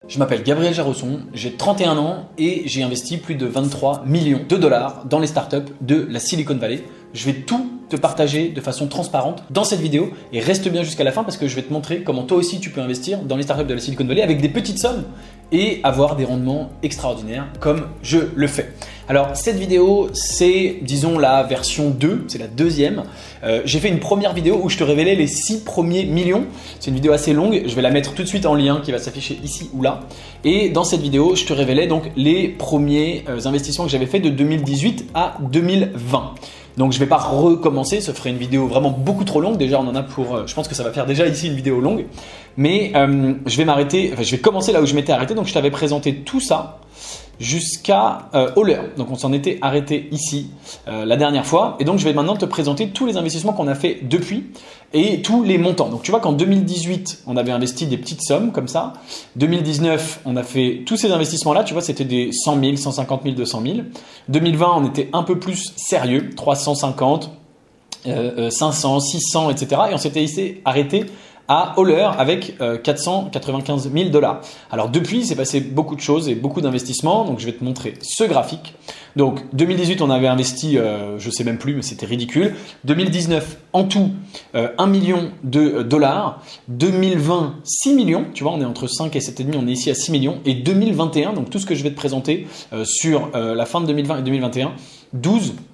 Je m'appelle Gabriel Jarosson, j'ai 31 ans et j'ai investi plus de 23 millions de dollars dans les startups de la Silicon Valley. Je vais tout te partager de façon transparente dans cette vidéo et reste bien jusqu'à la fin parce que je vais te montrer comment toi aussi tu peux investir dans les startups de la Silicon Valley avec des petites sommes et avoir des rendements extraordinaires comme je le fais. Alors cette vidéo c'est disons la version 2, c'est la deuxième. J'ai fait une première vidéo où je te révélais les 6 premiers millions. C'est une vidéo assez longue, je vais la mettre tout de suite en lien qui va s'afficher ici ou là. Et dans cette vidéo je te révélais donc les premiers investissements que j'avais fait de 2018 à 2020. Donc je ne vais pas recommencer, ça ferait une vidéo vraiment beaucoup trop longue. Déjà on en a pour, je pense que ça va faire déjà ici une vidéo longue. Mais je vais commencer là où je m'étais arrêté. Donc je t'avais présenté tout ça jusqu'à Euler. Donc on s'en était arrêté ici la dernière fois. Et donc je vais maintenant te présenter tous les investissements qu'on a fait depuis et tous les montants. Donc tu vois qu'en 2018, on avait investi des petites sommes comme ça. 2019, on a fait tous ces investissements-là. Tu vois, c'était des 100 000, 150 000, 200 000. 2020, on était un peu plus sérieux, 350, 500, 600, etc. Et on s'était arrêté à Euler avec 495 000 dollars. Alors depuis, il s'est passé beaucoup de choses et beaucoup d'investissements. Donc je vais te montrer ce graphique. Donc 2018, on avait investi, je sais même plus, mais c'était ridicule. 2019, en tout, 1 million de dollars. 2020, 6 millions. Tu vois, on est entre 5 et 7,5, on est ici à 6 millions. Et 2021, donc tout ce que je vais te présenter sur la fin de 2020 et 2021,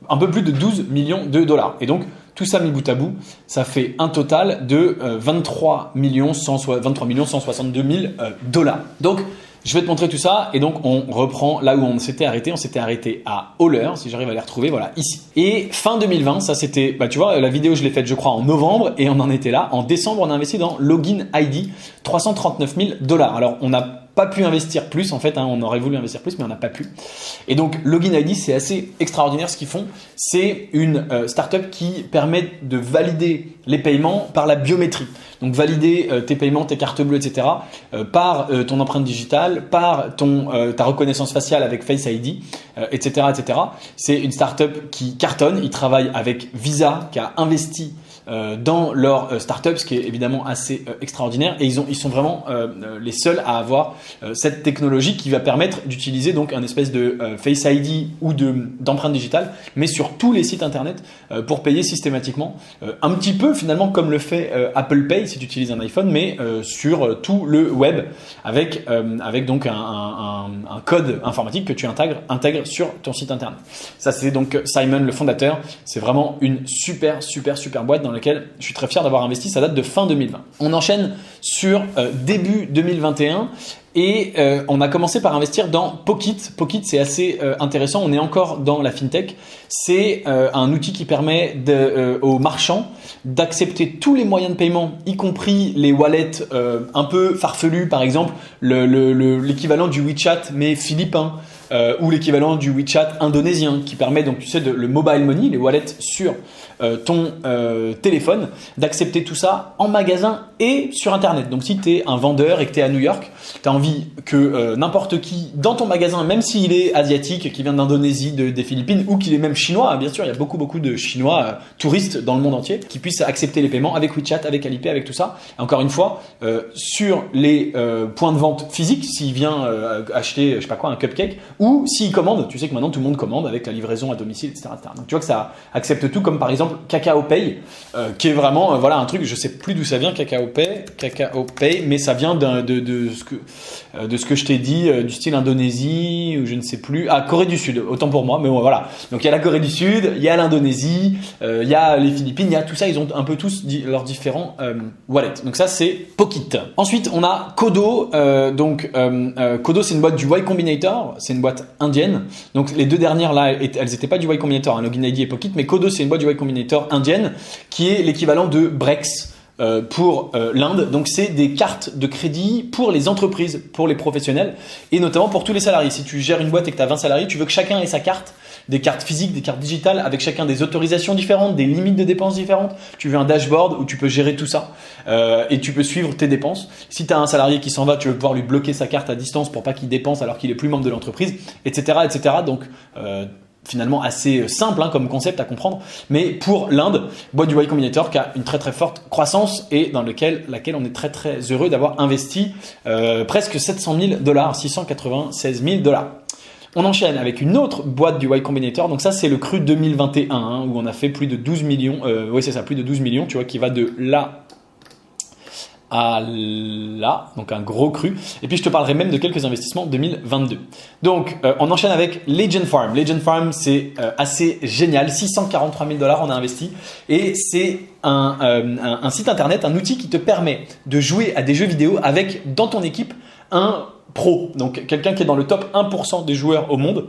un peu plus de 12 millions de dollars. Et donc, tout ça mis bout à bout, ça fait un total de 23 162 000 dollars. Donc, je vais te montrer tout ça et donc on reprend là où on s'était arrêté. On s'était arrêté à Euler, si j'arrive à les retrouver, voilà, ici. Et fin 2020, ça c'était, tu vois, la vidéo je l'ai faite je crois en novembre et on en était là. En décembre, on a investi dans Login ID, 339 000 dollars. Alors, on n'a pas pu investir plus en fait, on aurait voulu investir plus mais on n'a pas pu. Et donc Login ID c'est assez extraordinaire ce qu'ils font, c'est une startup qui permet de valider les paiements par la biométrie. Donc valider tes paiements, tes cartes bleues, etc. Par ton empreinte digitale, par ta reconnaissance faciale avec Face ID, etc., etc. C'est une startup qui cartonne, ils travaillent avec Visa qui a investi dans leur startup, ce qui est évidemment assez extraordinaire et ils sont vraiment les seuls à avoir cette technologie qui va permettre d'utiliser donc un espèce de Face ID ou d'empreinte digitale mais sur tous les sites internet pour payer systématiquement un petit peu finalement comme le fait Apple Pay si tu utilises un iPhone mais sur tout le web avec donc un code informatique que tu intègres sur ton site internet. Ça c'est donc Simon le fondateur, c'est vraiment une super boîte dans laquelle je suis très fier d'avoir investi, ça date de fin 2020. On enchaîne sur début 2021 et on a commencé par investir dans Pocket. Pocket c'est assez intéressant, on est encore dans la fintech. C'est un outil qui permet aux marchands d'accepter tous les moyens de paiement, y compris les wallets un peu farfelus, par exemple l'équivalent du WeChat mais philippin. Ou l'équivalent du WeChat indonésien qui permet donc tu sais le mobile money, les wallets sur ton téléphone, d'accepter tout ça en magasin et sur internet. Donc si tu es un vendeur et que tu es à New York, tu as envie que n'importe qui dans ton magasin, même s'il est asiatique, qui vient d'Indonésie, des Philippines ou qu'il est même chinois, bien sûr il y a beaucoup de chinois touristes dans le monde entier qui puissent accepter les paiements avec WeChat, avec Alipay, avec tout ça. Et encore une fois, sur les points de vente physiques, s'il vient acheter je sais pas quoi un cupcake ou s'il commande, tu sais que maintenant tout le monde commande avec la livraison à domicile, etc. Donc tu vois que ça accepte tout, comme par exemple Kakao Pay, qui est vraiment voilà un truc, je sais plus d'où ça vient Kakao Pay, mais ça vient de ce que je t'ai dit, du style Indonésie ou je ne sais plus, Corée du Sud, autant pour moi, mais bon, voilà. Donc il y a la Corée du Sud, il y a l'Indonésie, il y a les Philippines, il y a tout ça, ils ont un peu tous leurs différents wallets. Donc ça c'est Pocket. Ensuite on a Kodo, Kodo c'est une boîte du Y Combinator, c'est une boîte indienne. Donc les deux dernières là, elles n'étaient pas du Y Combinator, Login ID et Pocket, mais Kodo c'est une boîte du Y Combinator indienne qui est l'équivalent de Brex pour l'Inde. Donc c'est des cartes de crédit pour les entreprises, pour les professionnels et notamment pour tous les salariés. Si tu gères une boîte et que tu as 20 salariés, tu veux que chacun ait sa carte, des cartes physiques, des cartes digitales avec chacun des autorisations différentes, des limites de dépenses différentes. Tu veux un dashboard où tu peux gérer tout ça et tu peux suivre tes dépenses. Si tu as un salarié qui s'en va, tu veux pouvoir lui bloquer sa carte à distance pour pas qu'il dépense alors qu'il est plus membre de l'entreprise, etc., etc. Donc finalement assez simple comme concept à comprendre, mais pour l'Inde, boîte du Y Combinator qui a une très très forte croissance et dans laquelle on est très très heureux d'avoir investi presque 700 000 $, 696 000 $. On enchaîne avec une autre boîte du Y Combinator. Donc ça, c'est le cru 2021 où on a fait plus de 12 millions. Oui, c'est ça, plus de 12 millions, tu vois, qui va de là à là, donc un gros cru. Et puis je te parlerai même de quelques investissements 2022. Donc on enchaîne avec Legend Farm. Legend Farm, c'est assez génial. 643 000 $ on a investi et c'est un site internet, un outil qui te permet de jouer à des jeux vidéo avec dans ton équipe un pro, donc quelqu'un qui est dans le top 1% des joueurs au monde,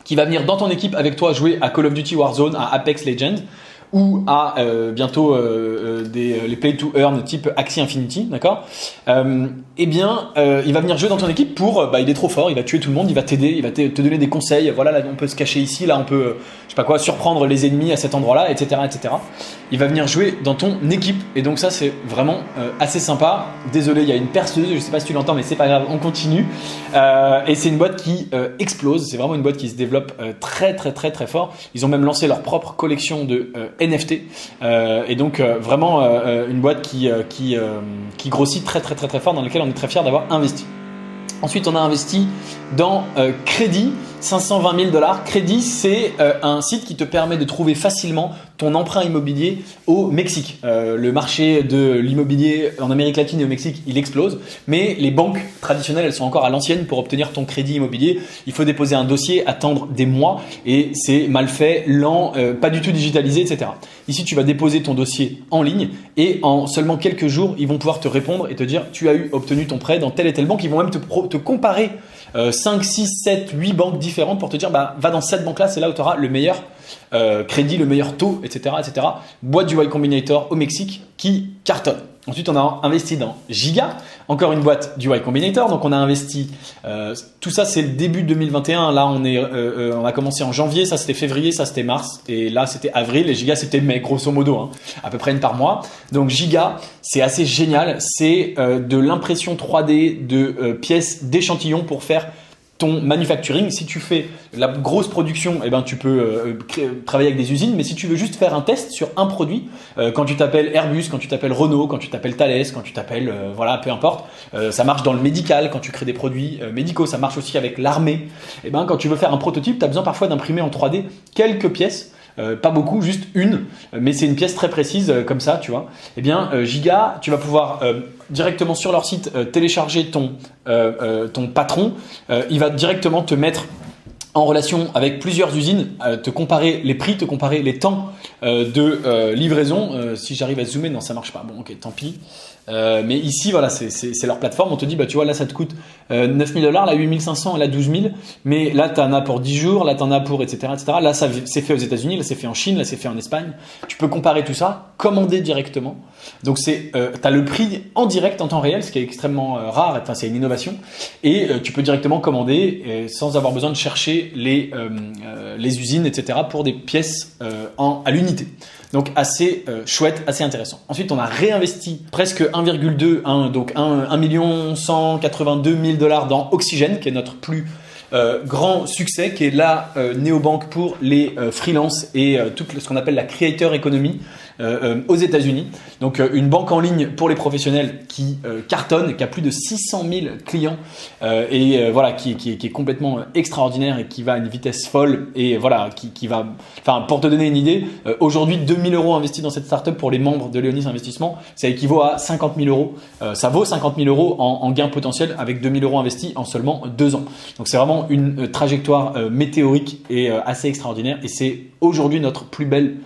qui va venir dans ton équipe avec toi jouer à Call of Duty Warzone, à Apex Legends ou à bientôt les play to earn type Axie Infinity, d'accord. Eh bien, il va venir jouer dans ton équipe pour, il est trop fort, il va tuer tout le monde, il va t'aider, il va te donner des conseils. Voilà, là on peut se cacher ici, là on peut, je sais pas quoi, surprendre les ennemis à cet endroit-là, etc., etc. Il va venir jouer dans ton équipe et donc ça c'est vraiment assez sympa. Désolé, il y a une perceuse, je sais pas si tu l'entends, mais c'est pas grave, on continue. Et c'est une boîte qui explose, c'est vraiment une boîte qui se développe très très très très fort. Ils ont même lancé leur propre collection de NFT et donc vraiment une boîte qui grossit très très très très fort, dans laquelle on est très fier d'avoir investi. Ensuite, on a investi dans Crédit, 520 000 $. Crédit, c'est un site qui te permet de trouver facilement ton emprunt immobilier au Mexique. Le marché de l'immobilier en Amérique latine et au Mexique, il explose. Mais les banques traditionnelles, elles sont encore à l'ancienne pour obtenir ton crédit immobilier. Il faut déposer un dossier, attendre des mois et c'est mal fait, lent, pas du tout digitalisé, etc. Ici, tu vas déposer ton dossier en ligne et en seulement quelques jours, ils vont pouvoir te répondre et te dire tu as obtenu ton prêt dans telle et telle banque. Ils vont même te comparer 5, 6, 7, 8 banques différentes pour te dire va dans cette banque-là, c'est là où tu auras le meilleur crédit, le meilleur taux, etc., etc. Boîte du Y Combinator au Mexique qui cartonne. Ensuite, on a investi dans Giga, encore une boîte du Y Combinator. Donc, on a investi, tout ça, c'est le début 2021. Là, on a commencé en janvier, ça c'était février, ça c'était mars, et là c'était avril, et Giga c'était mai, grosso modo, à peu près une par mois. Donc, Giga, c'est assez génial. C'est de l'impression 3D de pièces d'échantillons pour faire ton manufacturing. Si tu fais la grosse production, tu peux travailler avec des usines, mais si tu veux juste faire un test sur un produit, quand tu t'appelles Airbus, quand tu t'appelles Renault, quand tu t'appelles Thales, quand tu t'appelles peu importe, ça marche dans le médical quand tu crées des produits médicaux, ça marche aussi avec l'armée. Quand tu veux faire un prototype, tu as besoin parfois d'imprimer en 3D quelques pièces. Pas beaucoup, juste une, mais c'est une pièce très précise comme ça, tu vois. Giga, tu vas pouvoir directement sur leur site télécharger ton patron. Il va directement te mettre en relation avec plusieurs usines, te comparer les prix, te comparer les temps de livraison. Si j'arrive à zoomer, non, ça marche pas. Bon, ok, tant pis. Mais ici, voilà, c'est leur plateforme. On te dit, tu vois, là, ça te coûte 9 000 $, là, 8 500, là, 12 000. Mais là, tu en as pour 10 jours, là, tu en as pour, etc., etc. Là, c'est fait aux États-Unis, là, c'est fait en Chine, là, c'est fait en Espagne. Tu peux comparer tout ça, commander directement. Donc, tu as le prix en direct, en temps réel, ce qui est extrêmement rare. Enfin, c'est une innovation. Et tu peux directement commander sans avoir besoin de chercher les usines, etc., pour des pièces à l'unité. Donc assez chouette, assez intéressant. Ensuite, on a réinvesti presque 1 182 000 $ dans Oxygène, qui est notre plus grand succès, qui est la néobanque pour les freelances et tout ce qu'on appelle la creator economy aux États-Unis. Donc une banque en ligne pour les professionnels qui cartonne, qui a plus de 600 000 clients qui est complètement extraordinaire et qui va à une vitesse folle et voilà qui va. Enfin, pour te donner une idée, aujourd'hui 2 000 € investis dans cette startup pour les membres de Léonis Investissement, ça équivaut à 50 000 €. Ça vaut 50 000 € en gain potentiel avec 2 000 € investis en seulement 2 ans. Donc c'est vraiment une trajectoire météorique et assez extraordinaire et c'est aujourd'hui notre plus belle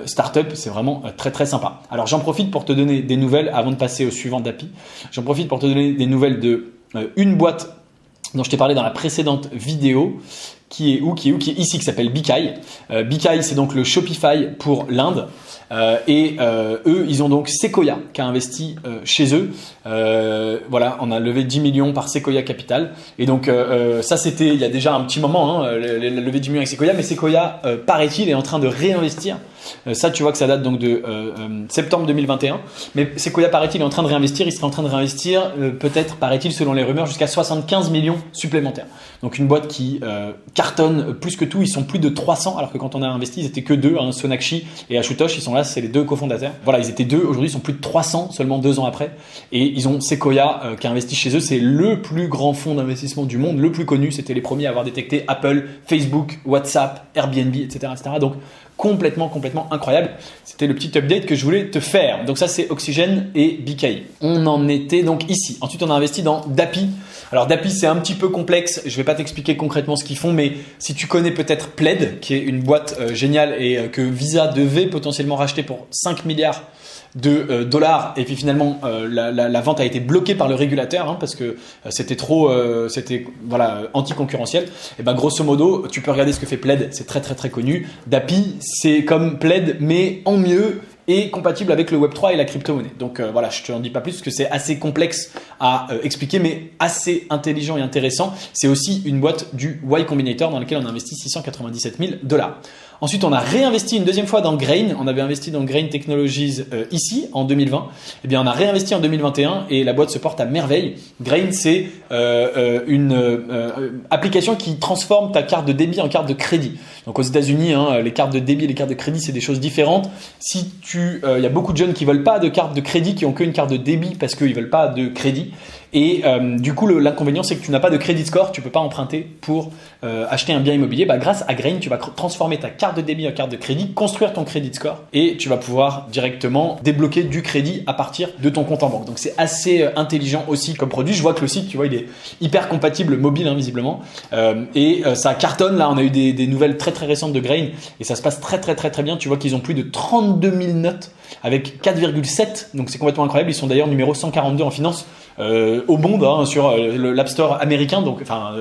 startup. C'est vraiment très très sympa. Alors j'en profite pour te donner des nouvelles avant de passer au suivant d'API. J'en profite pour te donner des nouvelles de une boîte dont je t'ai parlé dans la précédente vidéo qui est ici, qui s'appelle Bikai. Bikai, c'est donc le Shopify pour l'Inde. Eux, ils ont donc Sequoia qui a investi chez eux. On a levé 10 millions par Sequoia Capital. Et donc ça, c'était il y a déjà un petit moment, la levée de 10 millions avec Sequoia. Mais Sequoia, paraît-il, est en train de réinvestir Ça, tu vois que ça date donc de septembre 2021. Mais Sequoia, paraît-il, est en train de réinvestir. Il serait en train de réinvestir, peut-être, paraît-il, selon les rumeurs, jusqu'à 75 millions supplémentaires. Donc une boîte qui cartonne plus que tout. Ils sont plus de 300, alors que quand on a investi, ils étaient que deux, hein, Sonakshi et Ashutosh. Ils sont là, c'est les deux cofondateurs. Voilà, ils étaient deux. Aujourd'hui, ils sont plus de 300 seulement 2 ans après. Et ils ont Sequoia qui a investi chez eux. C'est le plus grand fonds d'investissement du monde, le plus connu. C'était les premiers à avoir détecté Apple, Facebook, WhatsApp, Airbnb, etc. Donc complètement incroyable. C'était le petit update que je voulais te faire. Donc ça, c'est Oxygène et BKI. On en était donc ici. Ensuite, on a investi dans Dapi. Alors Dapi, c'est un petit peu complexe. Je vais pas t'expliquer concrètement ce qu'ils font, mais si tu connais peut-être Plaid, qui est une boîte géniale et que Visa devait potentiellement racheter pour 5 milliards de dollars, et puis finalement la vente a été bloquée par le régulateur, hein, parce que c'était trop anticoncurrentiel. Et ben grosso modo, tu peux regarder ce que fait Plaid, c'est très connu. Dapi, c'est comme Plaid mais en mieux et compatible avec le Web3 et la crypto-monnaie. Donc voilà, je te en dis pas plus parce que c'est assez complexe à expliquer, mais assez intelligent et intéressant. C'est aussi une boîte du Y Combinator dans laquelle on a investi 697 000 $. Ensuite, on a réinvesti une deuxième fois dans Grain. On avait investi dans Grain Technologies ici en 2020. Eh bien, on a réinvesti en 2021 et la boîte se porte à merveille. Grain, c'est une application qui transforme ta carte de débit en carte de crédit. Donc aux États-Unis, hein, les cartes de débit et les cartes de crédit, c'est des choses différentes. Si il y a beaucoup de jeunes qui veulent pas de carte de crédit, qui ont qu'une carte de débit parce qu'ils veulent pas de crédit. Et du coup, l'inconvénient, c'est que tu n'as pas de credit score, tu peux pas emprunter pour acheter un bien immobilier. Bah, grâce à Grain, tu vas transformer ta carte de débit en carte de crédit, construire ton credit score et tu vas pouvoir directement débloquer du crédit à partir de ton compte en banque. Donc c'est assez intelligent aussi comme produit. Je vois que le site, tu vois, il est hyper compatible mobile, hein, visiblement. Et ça cartonne. Là, on a eu des nouvelles très récentes de Grain et ça se passe très bien. Tu vois qu'ils ont plus de 32 000 notes avec 4,7. Donc c'est complètement incroyable. Ils sont d'ailleurs numéro 142 en finance. Au monde, hein, sur l'App Store américain, donc enfin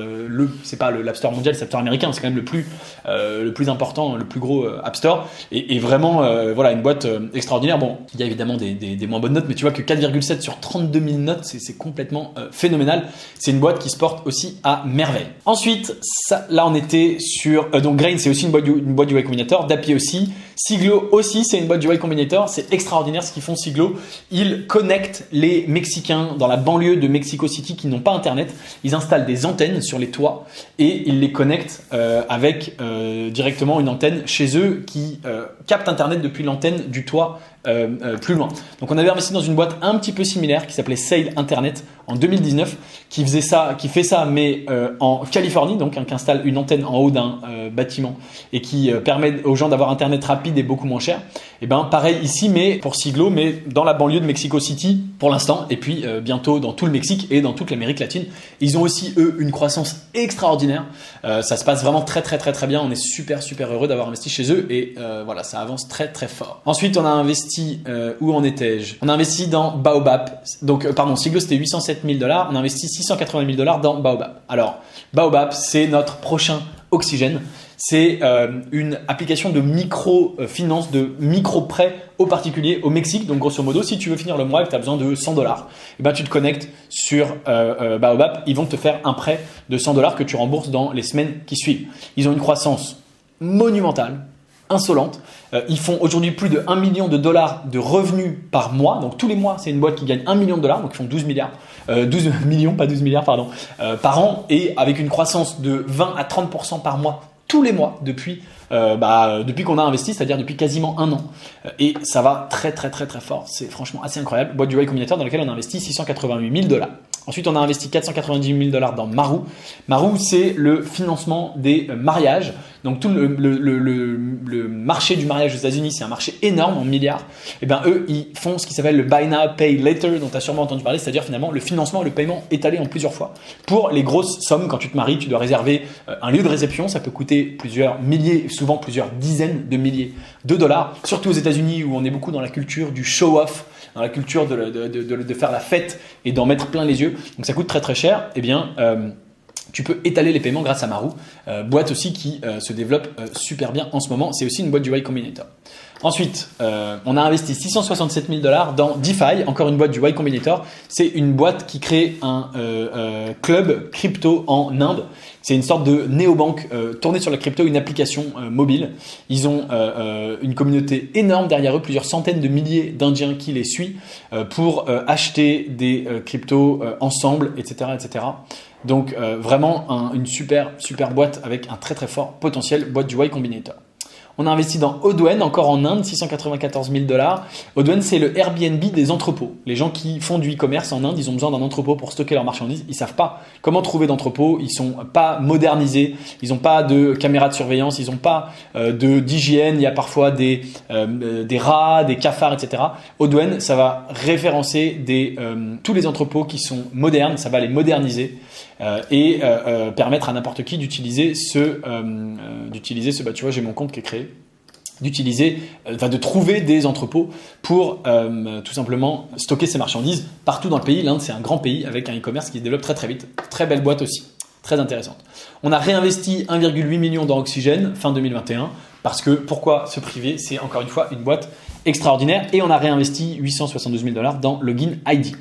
c'est pas l'App Store mondial, c'est l'App Store américain, c'est quand même le plus important, le plus gros App Store et vraiment voilà une boîte extraordinaire. Bon, il y a évidemment des moins bonnes notes, mais tu vois que 4,7 sur 32 000 notes, c'est complètement phénoménal. C'est une boîte qui se porte aussi à merveille. Ensuite, là on était sur donc Grain, c'est aussi une boîte du Y Combinator, Dapi aussi, Siglo aussi, c'est une boîte du Y Combinator. C'est extraordinaire ce qu'ils font Siglo. Ils connectent les Mexicains dans la banlieue de Mexico City qui n'ont pas internet. Ils installent des antennes sur les toits et ils les connectent avec directement une antenne chez eux qui capte internet depuis l'antenne du toit plus loin. Donc on avait investi dans une boîte un petit peu similaire qui s'appelait Sail Internet en 2019 qui fait ça mais en Californie, donc qui installe une antenne en haut d'un bâtiment et qui permet aux gens d'avoir internet rapide et beaucoup moins cher. Et ben pareil ici mais pour Siglo, mais dans la banlieue de Mexico City pour l'instant et puis bientôt dans tout le Mexique et dans toute l'Amérique latine. Ils ont aussi eux une croissance extraordinaire. Ça se passe vraiment très bien. On est super heureux d'avoir investi chez eux et voilà, ça avance très fort. Ensuite on a investi où en étais-je? On a investi dans Baobab. Donc pardon, Siglo c'était 807 000 $. On a investi 680 000 $ dans Baobab. Alors Baobab c'est notre prochain Oxygène. C'est une application de micro-finance, de micro-prêt aux particuliers au Mexique. Donc grosso modo, si tu veux finir le mois et que tu as besoin de 100 $, et ben, tu te connectes sur Baobab. Ils vont te faire un prêt de 100 $ que tu rembourses dans les semaines qui suivent. Ils ont une croissance monumentale, insolente. Ils font aujourd'hui plus de 1 million de dollars de revenus par mois. Donc tous les mois, c'est une boîte qui gagne 1 million de dollars. Donc ils font 12 millions, pas 12 milliards, pardon, par an. Et avec une croissance de 20 à 30% par mois, tous les mois, depuis qu'on a investi, c'est-à-dire depuis quasiment un an. Et ça va très fort. C'est franchement assez incroyable. Boîte du Y Combinator dans laquelle on a investi 688 000 $. Ensuite, on a investi 498 000 $ dans Marou. Marou, c'est le financement des mariages. Donc tout le marché du mariage aux États-Unis, c'est un marché énorme en milliards. Et bien eux, ils font ce qui s'appelle le Buy Now, Pay Later, dont tu as sûrement entendu parler, c'est-à-dire finalement le financement et le paiement étalé en plusieurs fois. Pour les grosses sommes, quand tu te maries, tu dois réserver un lieu de réception, ça peut coûter plusieurs milliers, souvent plusieurs dizaines de milliers de dollars, surtout aux États-Unis où on est beaucoup dans la culture du show-off, dans la culture de faire la fête et d'en mettre plein les yeux. Donc ça coûte très cher. Eh bien, tu peux étaler les paiements grâce à Maru, boîte aussi qui se développe super bien en ce moment. C'est aussi une boîte du Y Combinator. Ensuite, on a investi 667 000 $ dans DeFi, encore une boîte du Y Combinator. C'est une boîte qui crée un club crypto en Inde. C'est une sorte de néobanque tournée sur la crypto, une application mobile. Ils ont une communauté énorme derrière eux, plusieurs centaines de milliers d'Indiens qui les suivent pour acheter des cryptos ensemble, etc., etc. Donc vraiment une super boîte avec un très fort potentiel, boîte du Y Combinator. On a investi dans Odwen, encore en Inde, 694 000 $. Odwen, c'est le Airbnb des entrepôts. Les gens qui font du e-commerce en Inde, ils ont besoin d'un entrepôt pour stocker leurs marchandises. Ils savent pas comment trouver d'entrepôt. Ils sont pas modernisés. Ils n'ont pas de caméras de surveillance. Ils n'ont pas d'hygiène. Il y a parfois des rats, des cafards, etc. Odwen, ça va référencer tous les entrepôts qui sont modernes. Ça va les moderniser et permettre à n'importe qui d'utiliser tu vois, j'ai mon compte qui est créé. De trouver des entrepôts pour tout simplement stocker ses marchandises partout dans le pays. L'Inde, c'est un grand pays avec un e-commerce qui se développe très vite. Très belle boîte aussi, très intéressante. On a réinvesti 1,8 million dans Oxygène fin 2021 parce que pourquoi se priver? C'est encore une fois une boîte extraordinaire et on a réinvesti 872 000 $ dans Login ID.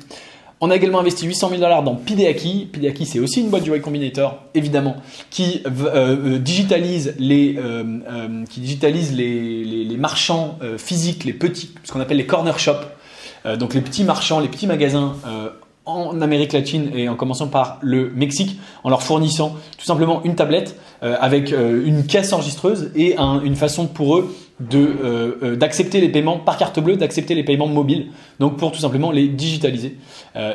On a également investi 800 000 $ dans Pideaki. Pideaki, c'est aussi une boîte du Y Combinator, évidemment, qui digitalise les marchands physiques, les petits, ce qu'on appelle les corner shops. Donc les petits marchands, les petits magasins en Amérique latine et en commençant par le Mexique, en leur fournissant tout simplement une tablette avec une caisse enregistreuse et une façon pour eux d'accepter les paiements par carte bleue, d'accepter les paiements mobiles, donc pour tout simplement les digitaliser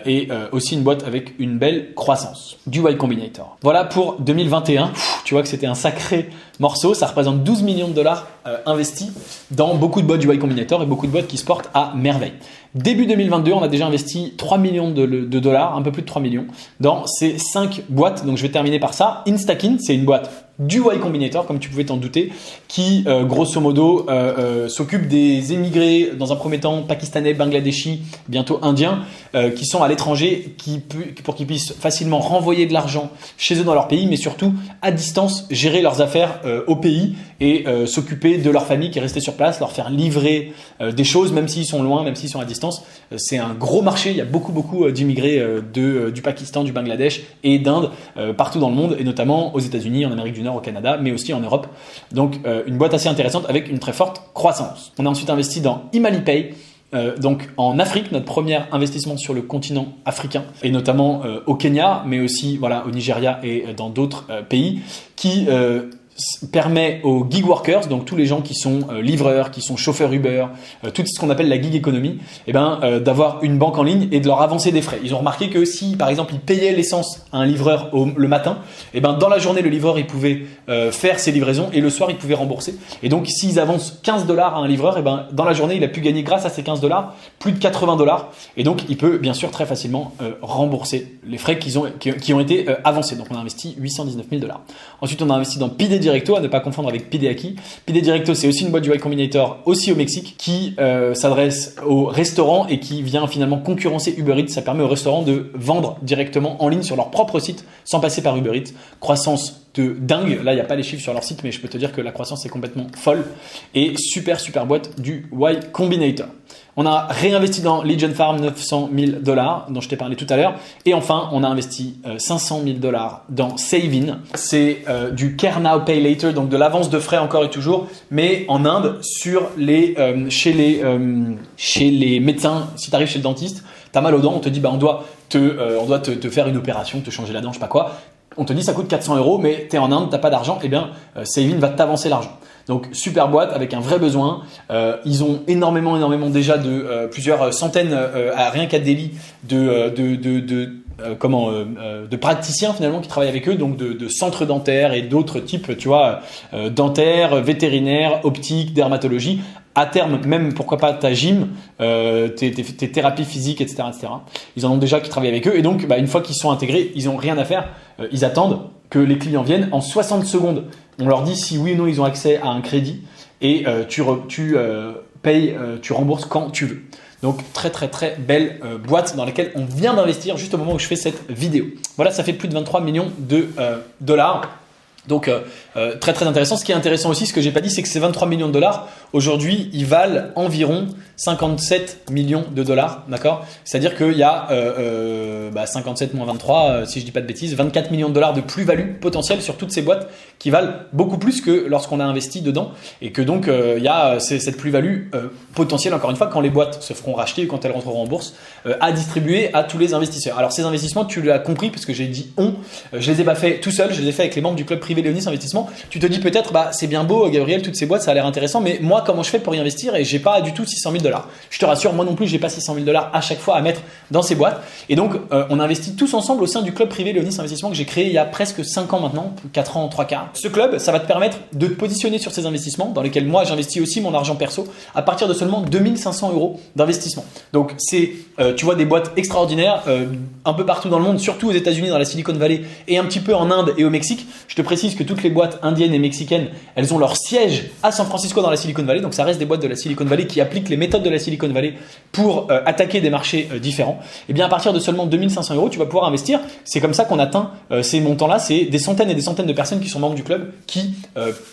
et aussi une boîte avec une belle croissance du Y Combinator. Voilà pour 2021. Tu vois que c'était un sacré morceau, ça représente 12 millions de $ investis dans beaucoup de boîtes du Y Combinator et beaucoup de boîtes qui se portent à merveille. Début 2022, on a déjà investi 3 millions de dollars, un peu plus de 3 millions, dans ces 5 boîtes. Donc je vais terminer par ça. Instakin, c'est une boîte du Y Combinator, comme tu pouvais t'en douter, qui grosso modo s'occupe des émigrés, dans un premier temps pakistanais, bangladeshis, bientôt indiens, qui sont à l'étranger, pour qu'ils puissent facilement renvoyer de l'argent chez eux dans leur pays, mais surtout à distance gérer leurs affaires au pays et s'occuper de leur famille qui est restée sur place, leur faire livrer des choses, même s'ils sont loin, même s'ils sont à distance. C'est un gros marché, il y a beaucoup d'immigrés du Pakistan, du Bangladesh et d'Inde partout dans le monde, et notamment aux États-Unis, en Amérique du Nord, au Canada, mais aussi en Europe. Donc une boîte assez intéressante avec une très forte croissance. On a ensuite investi dans Imalipay, donc en Afrique, notre premier investissement sur le continent africain, et notamment au Kenya, mais aussi voilà, au Nigeria et dans d'autres pays, qui permet aux gig workers, donc tous les gens qui sont livreurs, qui sont chauffeurs Uber, tout ce qu'on appelle la gig economy, d'avoir une banque en ligne et de leur avancer des frais. Ils ont remarqué que si, par exemple, ils payaient l'essence à un livreur le matin, dans la journée, le livreur, il pouvait faire ses livraisons et le soir, il pouvait rembourser. Et donc, s'ils avancent 15 $ à un livreur, dans la journée, il a pu gagner grâce à ces 15 $ plus de 80 $. Et donc, il peut bien sûr très facilement rembourser les frais qui ont été avancés. Donc, on a investi 819 000 $. Ensuite, on a investi dans Pide Directo, à ne pas confondre avec Pideaki. Pide Directo, c'est aussi une boîte du Y Combinator, aussi au Mexique, qui s'adresse aux restaurants et qui vient finalement concurrencer Uber Eats. Ça permet aux restaurants de vendre directement en ligne sur leur propre site sans passer par Uber Eats. Croissance de dingue. Là, il n'y a pas les chiffres sur leur site, mais je peux te dire que la croissance est complètement folle. Et super boîte du Y Combinator. On a réinvesti dans Legion Farm 900 000 $, dont je t'ai parlé tout à l'heure. Et enfin, on a investi 500 000 $, dans Savin. C'est du Care Now, Pay Later, donc de l'avance de frais encore et toujours, mais en Inde, chez les médecins. Si tu arrives chez le dentiste, tu as mal aux dents, on te dit on doit te faire une opération, te changer la dent, je sais pas quoi. On te dit ça coûte 400 €, mais tu es en Inde, tu n'as pas d'argent, Savin va t'avancer l'argent. Donc super boîte avec un vrai besoin. Ils ont énormément déjà de plusieurs centaines rien qu'à Delhi de praticiens finalement qui travaillent avec eux, donc de centres dentaires et d'autres types, tu vois, dentaires, vétérinaires, optiques, dermatologie. À terme, même pourquoi pas ta gym, tes thérapies physiques, etc., etc. Ils en ont déjà qui travaillent avec eux, et donc une fois qu'ils sont intégrés, ils n'ont rien à faire. Ils attendent que les clients viennent. En 60 secondes, on leur dit si oui ou non ils ont accès à un crédit, et tu rembourses quand tu veux. Donc très belle boîte dans laquelle on vient d'investir juste au moment où je fais cette vidéo. Voilà, ça fait plus de 23 millions de dollars. Donc très intéressant. Ce qui est intéressant aussi, ce que j'ai pas dit, c'est que ces 23 millions de dollars, aujourd'hui, ils valent environ 57 millions de dollars, d'accord? C'est-à-dire qu'il y a 57 moins 23, si je dis pas de bêtises, 24 millions de dollars de plus-value potentielle sur toutes ces boîtes qui valent beaucoup plus que lorsqu'on a investi dedans, et que donc il y a cette plus-value potentielle, encore une fois, quand les boîtes se feront racheter ou quand elles rentreront en bourse, à distribuer à tous les investisseurs. Alors ces investissements, tu l'as compris, parce que j'ai dit je les ai pas fait tout seul, je les ai fait avec les membres du club privé Léonis Investissement. Tu te dis peut-être, c'est bien beau, Gabriel, toutes ces boîtes, ça a l'air intéressant, mais moi, comment je fais pour y investir? Et j'ai pas du tout 600 000 $. Je te rassure, moi non plus, j'ai pas 600 000 $ à chaque fois à mettre dans ces boîtes. Et donc, on investit tous ensemble au sein du club privé Léonis Investissement que j'ai créé il y a presque 5 ans maintenant, 4 ans, 3 quarts. Ce club, ça va te permettre de te positionner sur ces investissements dans lesquels moi, j'investis aussi mon argent perso à partir de seulement 2500 € d'investissement. Donc, c'est, tu vois, des boîtes extraordinaires un peu partout dans le monde, surtout aux États-Unis, dans la Silicon Valley et un petit peu en Inde et au Mexique. Je te précise que toutes les boîtes indiennes et mexicaines, elles ont leur siège à San Francisco dans la Silicon Valley. Donc, ça reste des boîtes de la Silicon Valley qui appliquent les méthodes de la Silicon Valley pour attaquer des marchés différents. Et bien, à partir de seulement 2500 €, tu vas pouvoir investir. C'est comme ça qu'on atteint ces montants-là. C'est des centaines et des centaines de personnes qui sont membres du club qui,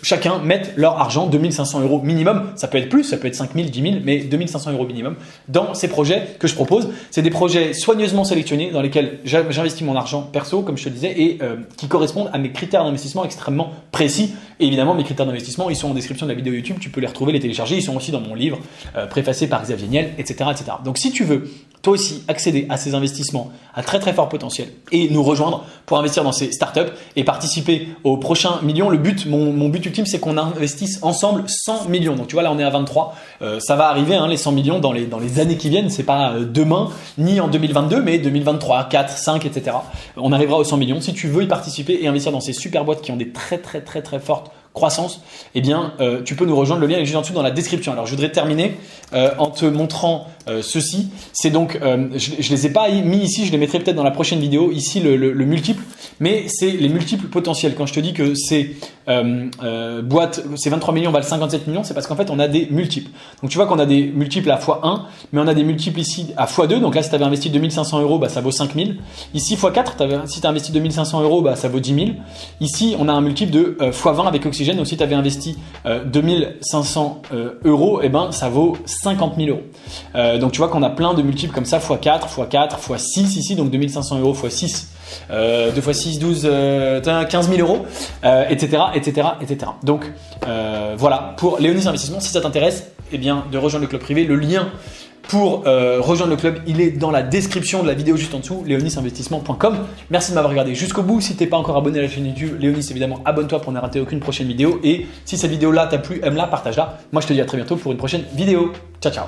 chacun, mettent leur argent, 2500 € minimum. Ça peut être plus, ça peut être 5000, 10 000, mais 2500 € minimum dans ces projets que je propose. C'est des projets soigneusement sélectionnés dans lesquels j'investis mon argent perso, comme je te le disais, et qui correspondent à mes critères d'investissement extrêmement précis. Et évidemment, mes critères d'investissement, ils sont en description de la vidéo YouTube. Tu peux les retrouver, les télécharger. Ils sont aussi dans mon livre préfacé par Xavier Niel, etc., etc. Donc, si tu veux, toi aussi, accéder à ces investissements à très fort potentiel et nous rejoindre pour investir dans ces startups et participer aux prochains millions, le but, mon but ultime, c'est qu'on investisse ensemble 100 millions. Donc, tu vois, là, on est à 23. Ça va arriver, les 100 millions dans les années qui viennent. C'est pas demain, ni en 2022, mais 2023, 4, 5, etc. On arrivera aux 100 millions. Si tu veux y participer et investir dans ces super boîtes qui ont des très fortes croissance, eh bien, tu peux nous rejoindre. Le lien est juste en dessous dans la description. Alors, je voudrais terminer en te montrant ceci. C'est donc, je les ai pas mis ici, je les mettrai peut-être dans la prochaine vidéo. Ici, le multiple, mais c'est les multiples potentiels. Quand je te dis que ces boîtes, ces 23 millions valent 57 millions, c'est parce qu'en fait, on a des multiples. Donc, tu vois qu'on a des multiples à x1, mais on a des multiples ici à x2. Donc là, si tu avais investi 2500 €, ça vaut 5000. Ici, x4, si tu as investi 2500 €, ça vaut 10 000. Ici, on a un multiple de x20 avec Oxygène. Donc, si tu avais investi 2500 €, eh ben, ça vaut 50 000 €. Donc, tu vois qu'on a plein de multiples comme ça, x4, x6 ici, donc 2500 € x6. 2 x 6, 12, 15 000 €, etc. Donc, voilà, pour Léonis Investissement, si ça t'intéresse, eh bien, de rejoindre le club privé, le lien pour rejoindre le club, il est dans la description de la vidéo juste en dessous, leonisinvestissement.com. Merci de m'avoir regardé jusqu'au bout. Si tu n'es pas encore abonné à la chaîne YouTube Léonis, évidemment, abonne-toi pour ne rater aucune prochaine vidéo. Et si cette vidéo-là t'a plu, aime-la, partage-la. Moi, je te dis à très bientôt pour une prochaine vidéo. Ciao, ciao.